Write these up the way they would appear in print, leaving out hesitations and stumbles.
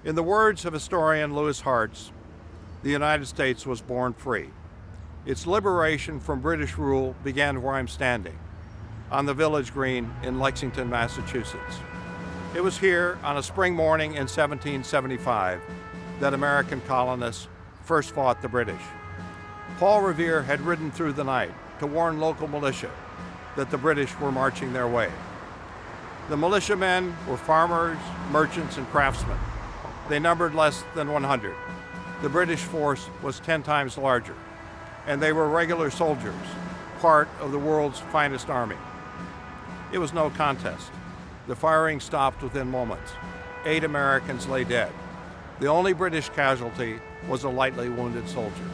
In the words of historian Lewis Hartz, the United States was born free. Its liberation from British rule began where I'm standing, on the village green in Lexington, Massachusetts. It was here on a spring morning in 1775 that American colonists first fought the British. Paul Revere had ridden through the night to warn local militia that the British were marching their way. The militiamen were farmers, merchants, and craftsmen. They numbered less than 100. The British force was 10 times larger, and they were regular soldiers, part of the world's finest army. It was no contest. The firing stopped within moments. 8 Americans lay dead. The only British casualty was a lightly wounded soldier.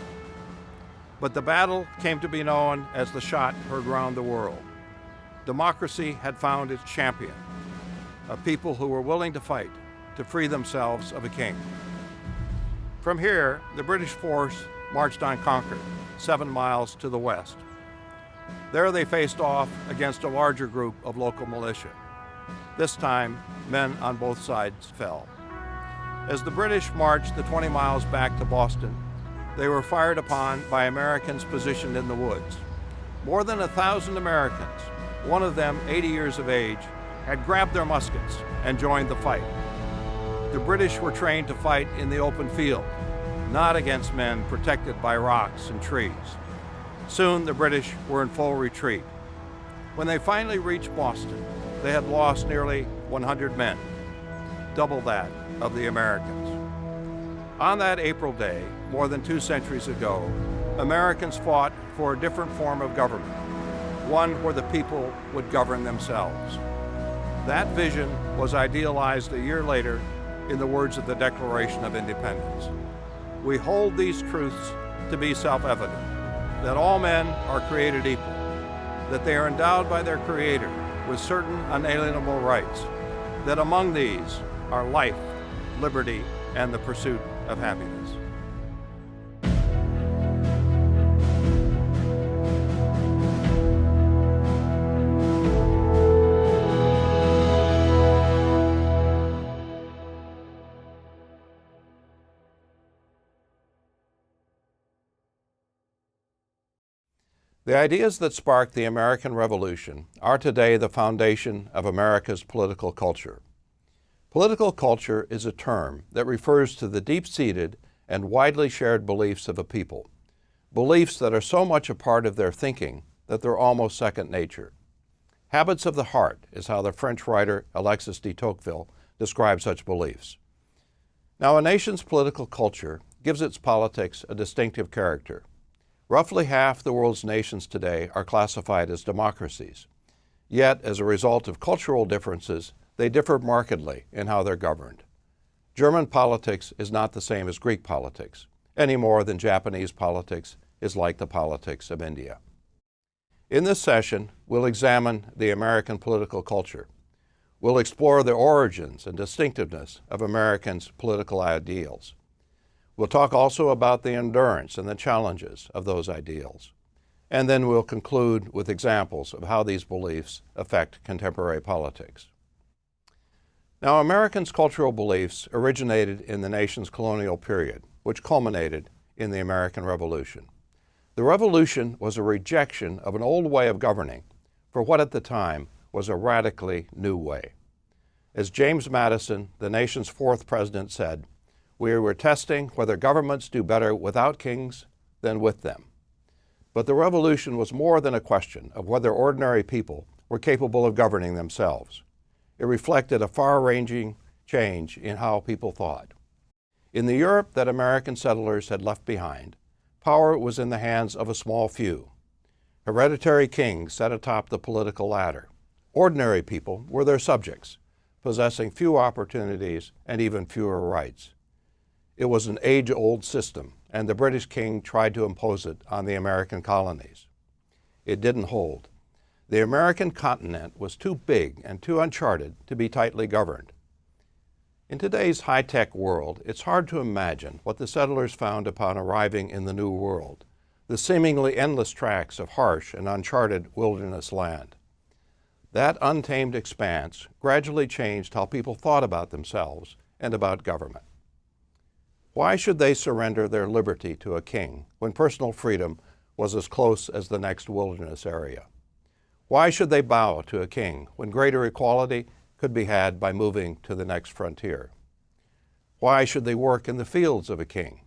But the battle came to be known as the shot heard round the world. Democracy had found its champion, a people who were willing to fight to free themselves of a king. From here, the British force marched on Concord, 7 miles to the west. There they faced off against a larger group of local militia. This time, men on both sides fell. As the British marched the 20 miles back to Boston, they were fired upon by Americans positioned in the woods. More than 1,000 Americans, one of them 80 years of age, had grabbed their muskets and joined the fight. The British were trained to fight in the open field, not against men protected by rocks and trees. Soon the British were in full retreat. When they finally reached Boston, they had lost nearly 100 men, double that of the Americans. On that April day, more than 2 centuries ago, Americans fought for a different form of government, one where the people would govern themselves. That vision was idealized a year later in the words of the Declaration of Independence. We hold these truths to be self-evident, that all men are created equal, that they are endowed by their Creator with certain unalienable rights, that among these are life, liberty, and the pursuit of happiness. The ideas that sparked the American Revolution are today the foundation of America's political culture. Political culture is a term that refers to the deep-seated and widely shared beliefs of a people, beliefs that are so much a part of their thinking that they're almost second nature. Habits of the heart is how the French writer Alexis de Tocqueville describes such beliefs. Now, a nation's political culture gives its politics a distinctive character. Roughly half the world's nations today are classified as democracies. Yet, as a result of cultural differences, they differ markedly in how they're governed. German politics is not the same as Greek politics, any more than Japanese politics is like the politics of India. In this session, we'll examine the American political culture. We'll explore the origins and distinctiveness of Americans' political ideals. We'll talk also about the endurance and the challenges of those ideals. And then we'll conclude with examples of how these beliefs affect contemporary politics. Now, Americans' cultural beliefs originated in the nation's colonial period, which culminated in the American Revolution. The Revolution was a rejection of an old way of governing for what at the time was a radically new way. As James Madison, the nation's 4th president, said, "We were testing whether governments do better without kings than with them." But the revolution was more than a question of whether ordinary people were capable of governing themselves. It reflected a far-ranging change in how people thought. In the Europe that American settlers had left behind, power was in the hands of a small few. Hereditary kings sat atop the political ladder. Ordinary people were their subjects, possessing few opportunities and even fewer rights. It was an age-old system, and the British king tried to impose it on the American colonies. It didn't hold. The American continent was too big and too uncharted to be tightly governed. In today's high-tech world, it's hard to imagine what the settlers found upon arriving in the New World, the seemingly endless tracts of harsh and uncharted wilderness land. That untamed expanse gradually changed how people thought about themselves and about government. Why should they surrender their liberty to a king when personal freedom was as close as the next wilderness area? Why should they bow to a king when greater equality could be had by moving to the next frontier? Why should they work in the fields of a king?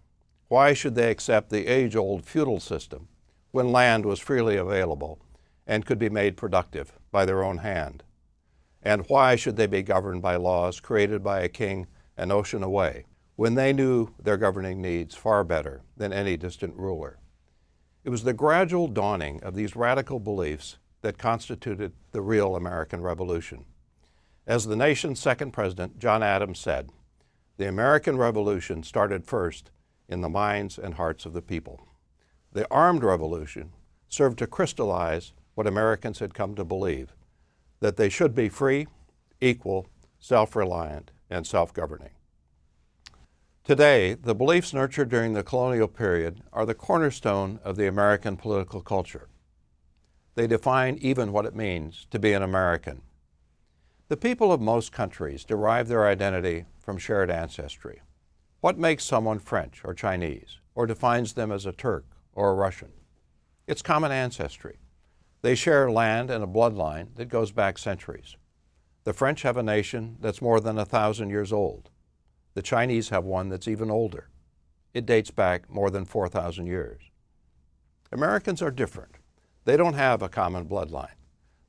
Why should they accept the age-old feudal system when land was freely available and could be made productive by their own hand? And why should they be governed by laws created by a king an ocean away when they knew their governing needs far better than any distant ruler? It was the gradual dawning of these radical beliefs that constituted the real American Revolution. As the nation's second president, John Adams, said, "The American Revolution started first in the minds and hearts of the people." The armed revolution served to crystallize what Americans had come to believe, that they should be free, equal, self-reliant, and self-governing. Today, the beliefs nurtured during the colonial period are the cornerstone of the American political culture. They define even what it means to be an American. The people of most countries derive their identity from shared ancestry. What makes someone French or Chinese, or defines them as a Turk or a Russian? It's common ancestry. They share land and a bloodline that goes back centuries. The French have a nation that's more than 1,000 years old. The Chinese have one that's even older. It dates back more than 4,000 years. Americans are different. They don't have a common bloodline.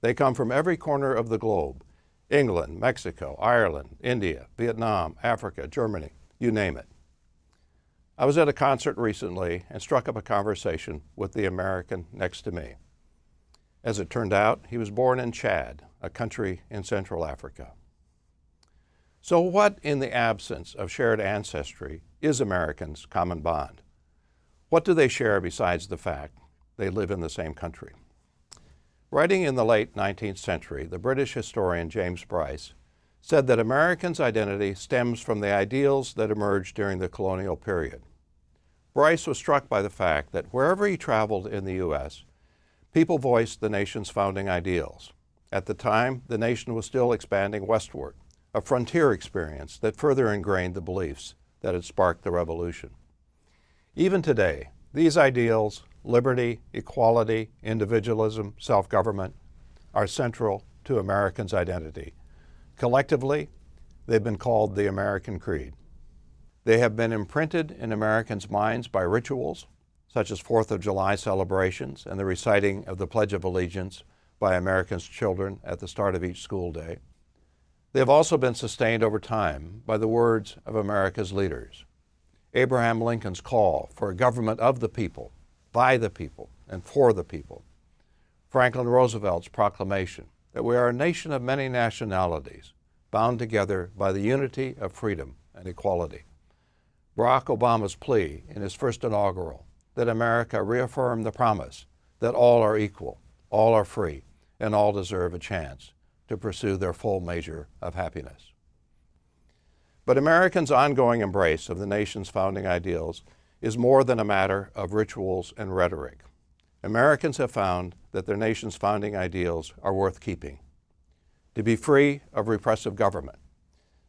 They come from every corner of the globe: England, Mexico, Ireland, India, Vietnam, Africa, Germany, you name it. I was at a concert recently and struck up a conversation with the American next to me. As it turned out, he was born in Chad, a country in Central Africa. So what, in the absence of shared ancestry, is Americans' common bond? What do they share besides the fact they live in the same country? Writing in the late 19th century, the British historian James Bryce said that Americans' identity stems from the ideals that emerged during the colonial period. Bryce was struck by the fact that wherever he traveled in the U.S., people voiced the nation's founding ideals. At the time, the nation was still expanding westward, a frontier experience that further ingrained the beliefs that had sparked the revolution. Even today, these ideals, liberty, equality, individualism, self-government, are central to Americans' identity. Collectively, they've been called the American Creed. They have been imprinted in Americans' minds by rituals, such as 4th of July celebrations and the reciting of the Pledge of Allegiance by Americans' children at the start of each school day. They have also been sustained over time by the words of America's leaders. Abraham Lincoln's call for a government of the people, by the people, and for the people. Franklin Roosevelt's proclamation that we are a nation of many nationalities, bound together by the unity of freedom and equality. Barack Obama's plea in his first inaugural that America reaffirm the promise that all are equal, all are free, and all deserve a chance to pursue their full measure of happiness. But Americans' ongoing embrace of the nation's founding ideals is more than a matter of rituals and rhetoric. Americans have found that their nation's founding ideals are worth keeping. To be free of repressive government,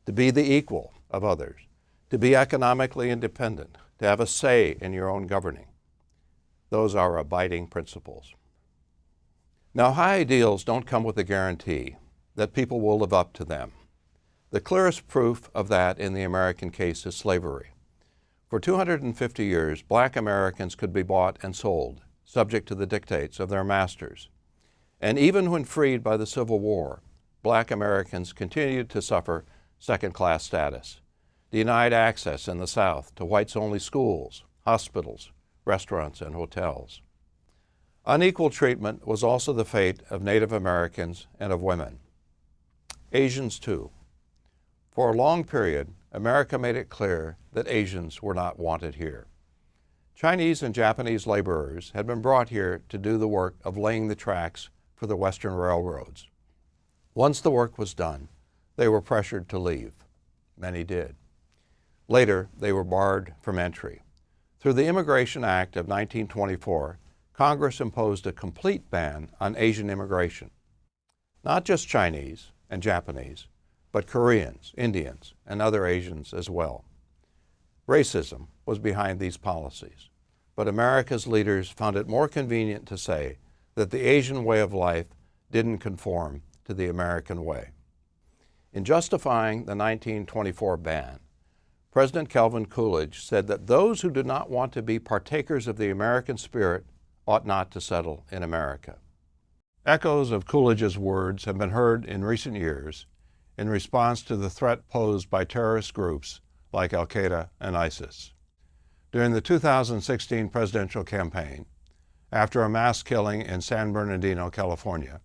to be the equal of others, to be economically independent, to have a say in your own governing. Those are abiding principles. Now, high ideals don't come with a guarantee that people will live up to them. The clearest proof of that in the American case is slavery. For 250 years, black Americans could be bought and sold, subject to the dictates of their masters. And even when freed by the Civil War, black Americans continued to suffer second-class status, denied access in the South to whites-only schools, hospitals, restaurants, and hotels. Unequal treatment was also the fate of Native Americans and of women. Asians, too. For a long period, America made it clear that Asians were not wanted here. Chinese and Japanese laborers had been brought here to do the work of laying the tracks for the Western railroads. Once the work was done, they were pressured to leave. Many did. Later, they were barred from entry. Through the Immigration Act of 1924, Congress imposed a complete ban on Asian immigration. Not just Chinese and Japanese, but Koreans, Indians, and other Asians as well. Racism was behind these policies, but America's leaders found it more convenient to say that the Asian way of life didn't conform to the American way. In justifying the 1924 ban, President Calvin Coolidge said that those who did not want to be partakers of the American spirit ought not to settle in America. Echoes of Coolidge's words have been heard in recent years in response to the threat posed by terrorist groups like Al-Qaeda and ISIS. During the 2016 presidential campaign, after a mass killing in San Bernardino, California,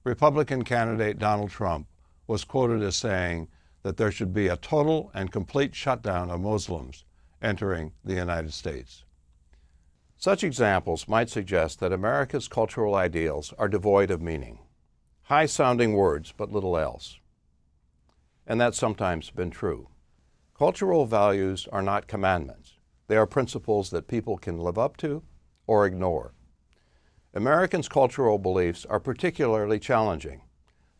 Republican candidate Donald Trump was quoted as saying that there should be a total and complete shutdown of Muslims entering the United States. Such examples might suggest that America's cultural ideals are devoid of meaning, high-sounding words but little else. And that's sometimes been true. Cultural values are not commandments. They are principles that people can live up to or ignore. Americans' cultural beliefs are particularly challenging.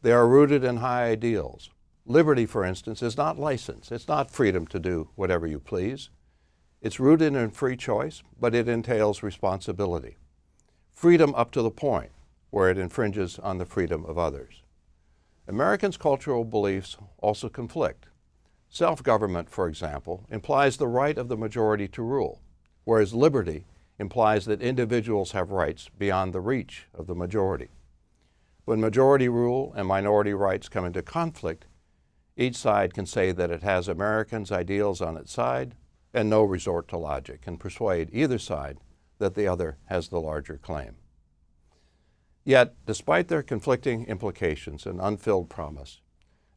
They are rooted in high ideals. Liberty, for instance, is not license. It's not freedom to do whatever you please. It's rooted in free choice, but it entails responsibility. Freedom up to the point where it infringes on the freedom of others. Americans' cultural beliefs also conflict. Self-government, for example, implies the right of the majority to rule, whereas liberty implies that individuals have rights beyond the reach of the majority. When majority rule and minority rights come into conflict, each side can say that it has Americans' ideals on its side, and no resort to logic can persuade either side that the other has the larger claim. Yet, despite their conflicting implications and unfilled promise,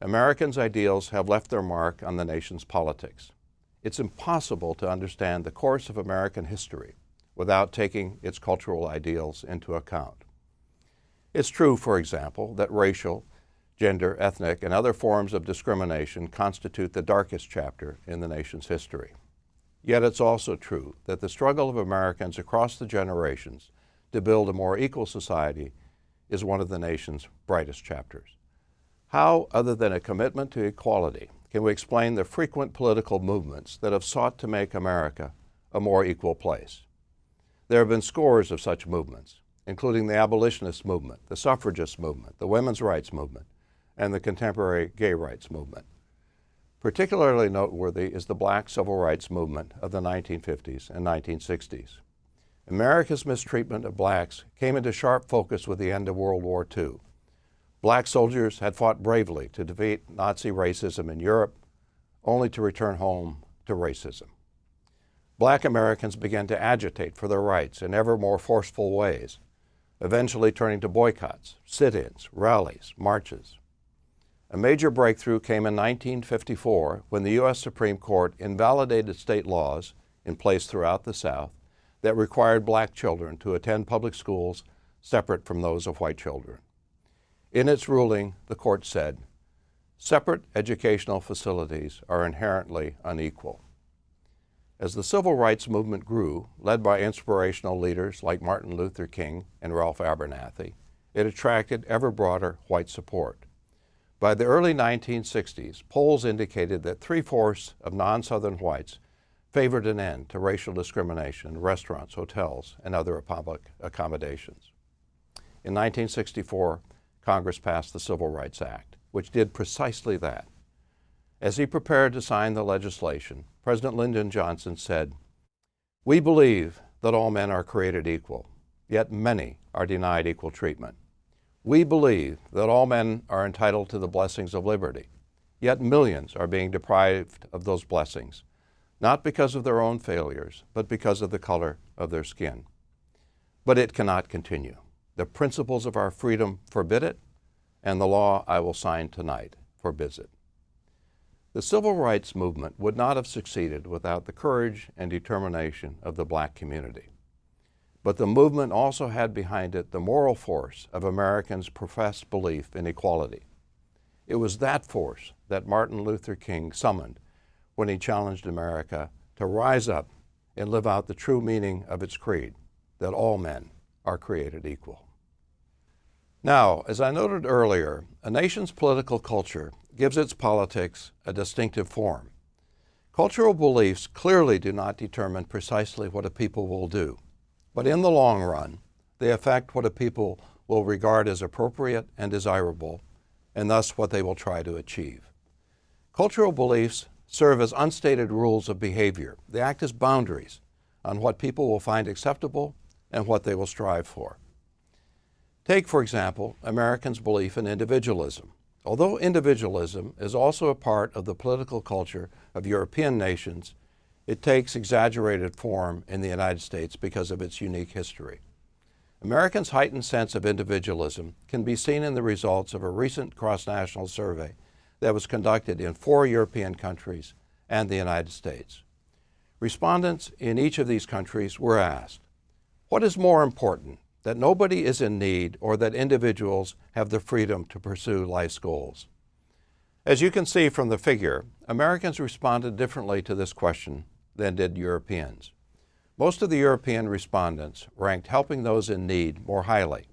Americans' ideals have left their mark on the nation's politics. It's impossible to understand the course of American history without taking its cultural ideals into account. It's true, for example, that racial, gender, ethnic, and other forms of discrimination constitute the darkest chapter in the nation's history. Yet it's also true that the struggle of Americans across the generations to build a more equal society is one of the nation's brightest chapters. How, other than a commitment to equality, can we explain the frequent political movements that have sought to make America a more equal place? There have been scores of such movements, including the abolitionist movement, the suffragist movement, the women's rights movement, and the contemporary gay rights movement. Particularly noteworthy is the Black civil rights movement of the 1950s and 1960s. America's mistreatment of blacks came into sharp focus with the end of World War II. Black soldiers had fought bravely to defeat Nazi racism in Europe, only to return home to racism. Black Americans began to agitate for their rights in ever more forceful ways, eventually turning to boycotts, sit-ins, rallies, marches. A major breakthrough came in 1954 when the U.S. Supreme Court invalidated state laws in place throughout the South that required black children to attend public schools separate from those of white children. In its ruling, the court said, "Separate educational facilities are inherently unequal." As the civil rights movement grew, led by inspirational leaders like Martin Luther King and Ralph Abernathy, it attracted ever broader white support. By the early 1960s, polls indicated that 3/4 of non-Southern whites favored an end to racial discrimination in restaurants, hotels, and other public accommodations. In 1964, Congress passed the Civil Rights Act, which did precisely that. As he prepared to sign the legislation, President Lyndon Johnson said, "We believe that all men are created equal, yet many are denied equal treatment. We believe that all men are entitled to the blessings of liberty, yet millions are being deprived of those blessings, not because of their own failures, but because of the color of their skin. But it cannot continue. The principles of our freedom forbid it, and the law I will sign tonight forbids it." The civil rights movement would not have succeeded without the courage and determination of the black community. But the movement also had behind it the moral force of Americans' professed belief in equality. It was that force that Martin Luther King summoned when he challenged America to rise up and live out the true meaning of its creed, that all men are created equal. Now, as I noted earlier, a nation's political culture gives its politics a distinctive form. Cultural beliefs clearly do not determine precisely what a people will do, but in the long run, they affect what a people will regard as appropriate and desirable, and thus what they will try to achieve. Cultural beliefs serve as unstated rules of behavior. They act as boundaries on what people will find acceptable and what they will strive for. Take, for example, Americans' belief in individualism. Although individualism is also a part of the political culture of European nations, it takes exaggerated form in the United States because of its unique history. Americans' heightened sense of individualism can be seen in the results of a recent cross-national survey that was conducted in 4 European countries and the United States. Respondents in each of these countries were asked, what is more important, that nobody is in need or that individuals have the freedom to pursue life's goals? As you can see from the figure, Americans responded differently to this question than did Europeans. Most of the European respondents ranked helping those in need more highly.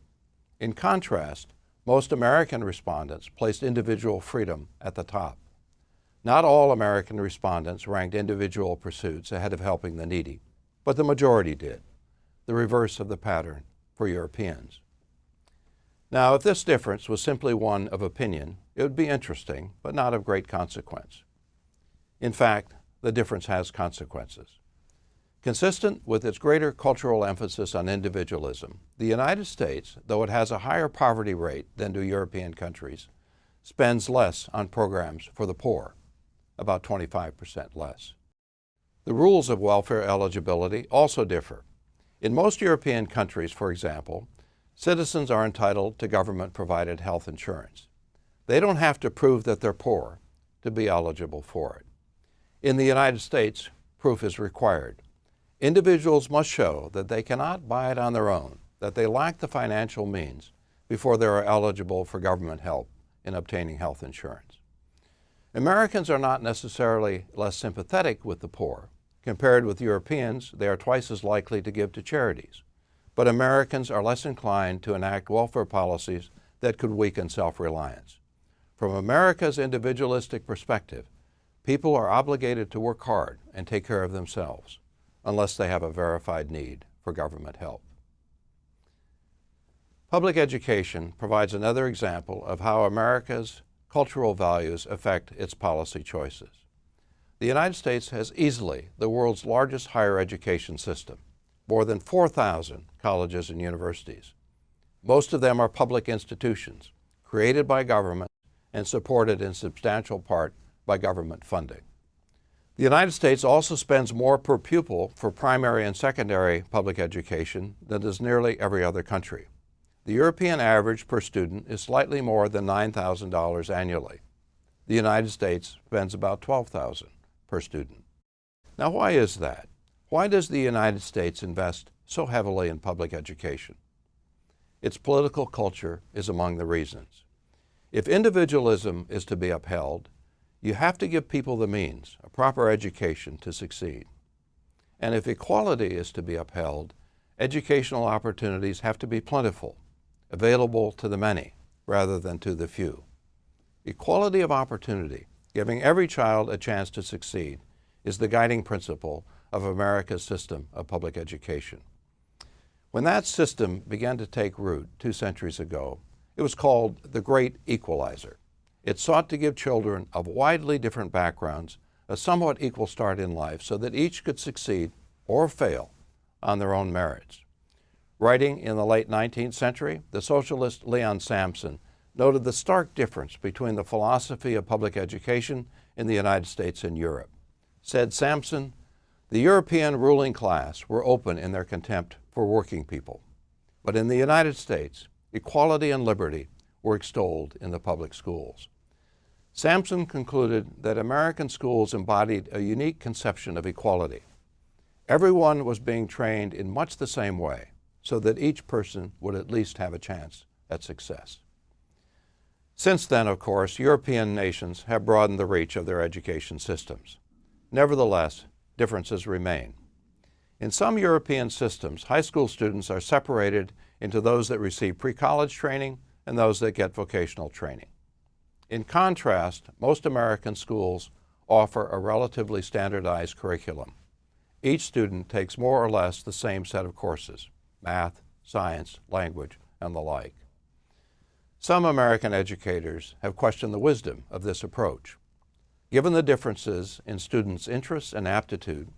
In contrast, most American respondents placed individual freedom at the top. Not all American respondents ranked individual pursuits ahead of helping the needy, but the majority did, the reverse of the pattern for Europeans. Now, if this difference was simply one of opinion, it would be interesting, but not of great consequence. In fact, the difference has consequences. Consistent with its greater cultural emphasis on individualism, the United States, though it has a higher poverty rate than do European countries, spends less on programs for the poor, about 25% less. The rules of welfare eligibility also differ. In most European countries, for example, citizens are entitled to government-provided health insurance. They don't have to prove that they're poor to be eligible for it. In the United States, proof is required. Individuals must show that they cannot buy it on their own, that they lack the financial means before they are eligible for government help in obtaining health insurance. Americans are not necessarily less sympathetic with the poor. Compared with Europeans, they are twice as likely to give to charities. But Americans are less inclined to enact welfare policies that could weaken self-reliance. From America's individualistic perspective, people are obligated to work hard and take care of themselves, unless they have a verified need for government help. Public education provides another example of how America's cultural values affect its policy choices. The United States has easily the world's largest higher education system, more than 4,000 colleges and universities. Most of them are public institutions, created by government and supported in substantial part by government funding. The United States also spends more per pupil for primary and secondary public education than does nearly every other country. The European average per student is slightly more than $9,000 annually. The United States spends about $12,000 per student. Now, why is that? Why does the United States invest so heavily in public education? Its political culture is among the reasons. If individualism is to be upheld, you have to give people the means, a proper education, to succeed. And if equality is to be upheld, educational opportunities have to be plentiful, available to the many rather than to the few. Equality of opportunity, giving every child a chance to succeed, is the guiding principle of America's system of public education. When that system began to take root 2 centuries ago, it was called the Great Equalizer. It sought to give children of widely different backgrounds a somewhat equal start in life so that each could succeed or fail on their own merits. Writing in the late 19th century, the socialist Leon Sampson noted the stark difference between the philosophy of public education in the United States and Europe. Said Sampson, the European ruling class were open in their contempt for working people, but in the United States, equality and liberty were extolled in the public schools. Sampson concluded that American schools embodied a unique conception of equality. Everyone was being trained in much the same way, so that each person would at least have a chance at success. Since then, of course, European nations have broadened the reach of their education systems. Nevertheless, differences remain. In some European systems, high school students are separated into those that receive pre-college training and those that get vocational training. In contrast, most American schools offer a relatively standardized curriculum. Each student takes more or less the same set of courses: math, science, language, and the like. Some American educators have questioned the wisdom of this approach. Given the differences in students' interests and aptitude,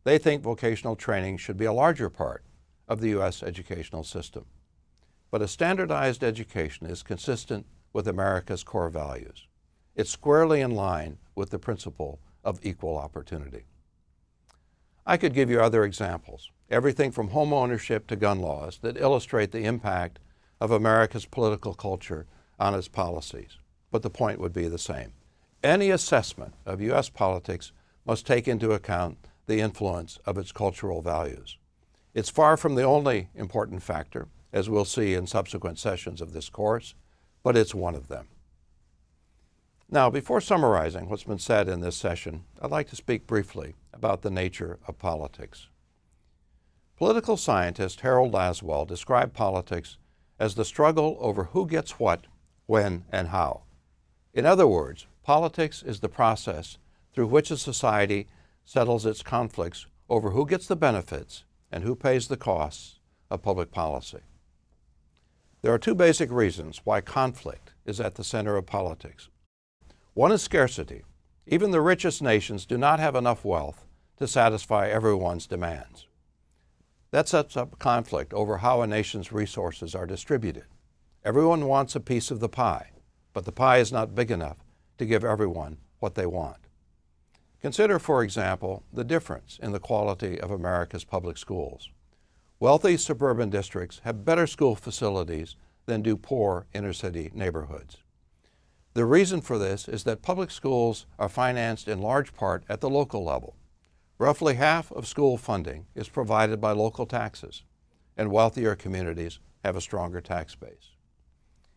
they think vocational training should be a larger part of the U.S. educational system. But a standardized education is consistent with America's core values. It's squarely in line with the principle of equal opportunity. I could give you other examples, everything from home ownership to gun laws, that illustrate the impact of America's political culture on its policies. But the point would be the same. Any assessment of U.S. politics must take into account the influence of its cultural values. It's far from the only important factor, as we'll see in subsequent sessions of this course, but it's one of them. Now, before summarizing what's been said in this session, I'd like to speak briefly about the nature of politics. Political scientist Harold Lasswell described politics as the struggle over who gets what, when, and how. In other words, politics is the process through which a society settles its conflicts over who gets the benefits and who pays the costs of public policy. There are two basic reasons why conflict is at the center of politics. One is scarcity. Even the richest nations do not have enough wealth to satisfy everyone's demands. That sets up conflict over how a nation's resources are distributed. Everyone wants a piece of the pie, but the pie is not big enough to give everyone what they want. Consider, for example, the difference in the quality of America's public schools. Wealthy suburban districts have better school facilities than do poor inner-city neighborhoods. The reason for this is that public schools are financed in large part at the local level. Roughly half of school funding is provided by local taxes, and wealthier communities have a stronger tax base.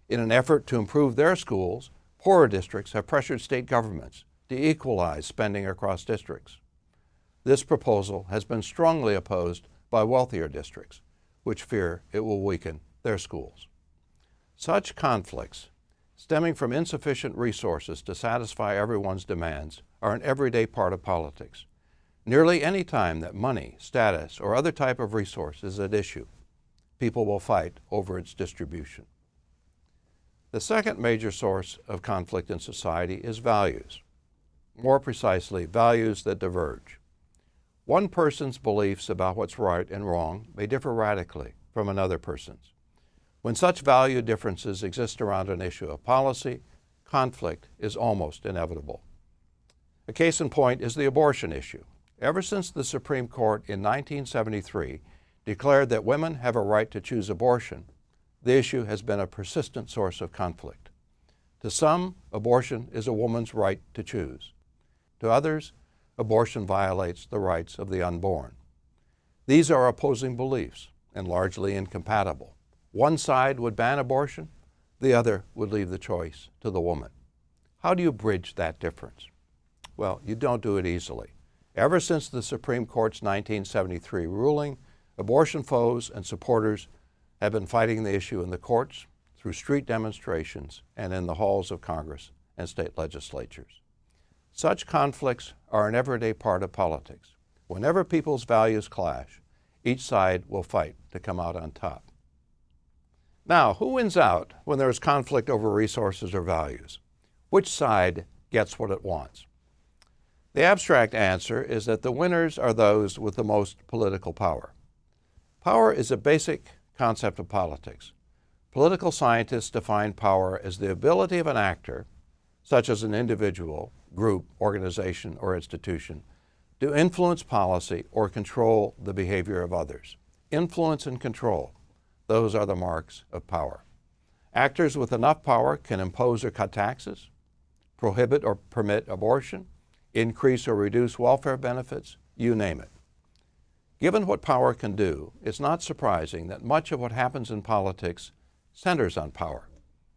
In an effort to improve their schools, poorer districts have pressured state governments to equalize spending across districts. This proposal has been strongly opposed by wealthier districts, which fear it will weaken their schools. Such conflicts, stemming from insufficient resources to satisfy everyone's demands, are an everyday part of politics. Nearly any time that money, status, or other type of resource is at issue, people will fight over its distribution. The second major source of conflict in society is values. More precisely, values that diverge. One person's beliefs about what's right and wrong may differ radically from another person's. When such value differences exist around an issue of policy, conflict is almost inevitable. A case in point is the abortion issue. Ever since the Supreme Court in 1973 declared that women have a right to choose abortion, the issue has been a persistent source of conflict. To some, abortion is a woman's right to choose. To others, abortion violates the rights of the unborn. These are opposing beliefs and largely incompatible. One side would ban abortion, the other would leave the choice to the woman. How do you bridge that difference? Well, you don't do it easily. Ever since the Supreme Court's 1973 ruling, abortion foes and supporters have been fighting the issue in the courts, through street demonstrations, and in the halls of Congress and state legislatures. Such conflicts are an everyday part of politics. Whenever people's values clash, each side will fight to come out on top. Now, who wins out when there is conflict over resources or values? Which side gets what it wants? The abstract answer is that the winners are those with the most political power. Power is a basic concept of politics. Political scientists define power as the ability of an actor, such as an individual, group, organization, or institution, to influence policy or control the behavior of others. Influence and control, those are the marks of power. Actors with enough power can impose or cut taxes, prohibit or permit abortion, increase or reduce welfare benefits, you name it. Given what power can do, it's not surprising that much of what happens in politics centers on power,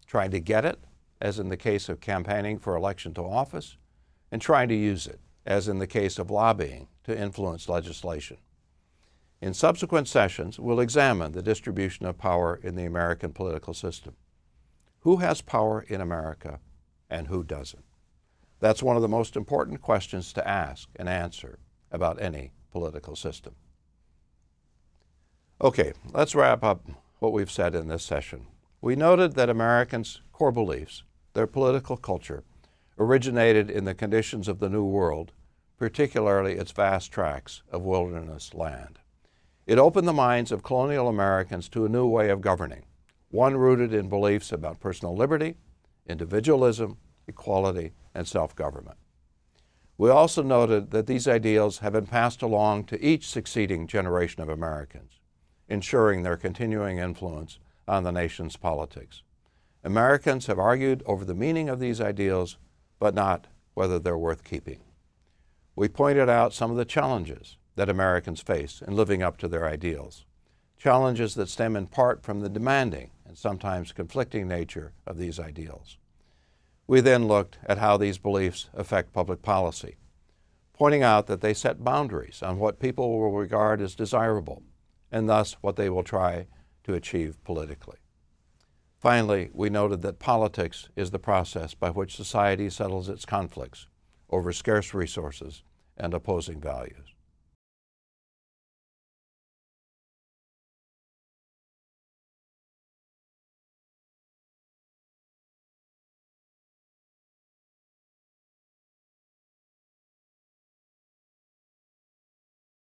trying to get it, as in the case of campaigning for election to office, and trying to use it, as in the case of lobbying to influence legislation. In subsequent sessions, we'll examine the distribution of power in the American political system. Who has power in America and who doesn't? That's one of the most important questions to ask and answer about any political system. Okay, let's wrap up what we've said in this session. We noted that Americans' core beliefs, their political culture, originated in the conditions of the New World, particularly its vast tracts of wilderness land. It opened the minds of colonial Americans to a new way of governing, one rooted in beliefs about personal liberty, individualism, equality, and self-government. We also noted that these ideals have been passed along to each succeeding generation of Americans, ensuring their continuing influence on the nation's politics. Americans have argued over the meaning of these ideals, but not whether they're worth keeping. We pointed out some of the challenges that Americans face in living up to their ideals, challenges that stem in part from the demanding and sometimes conflicting nature of these ideals. We then looked at how these beliefs affect public policy, pointing out that they set boundaries on what people will regard as desirable, and thus what they will try to achieve politically. Finally, we noted that politics is the process by which society settles its conflicts over scarce resources and opposing values.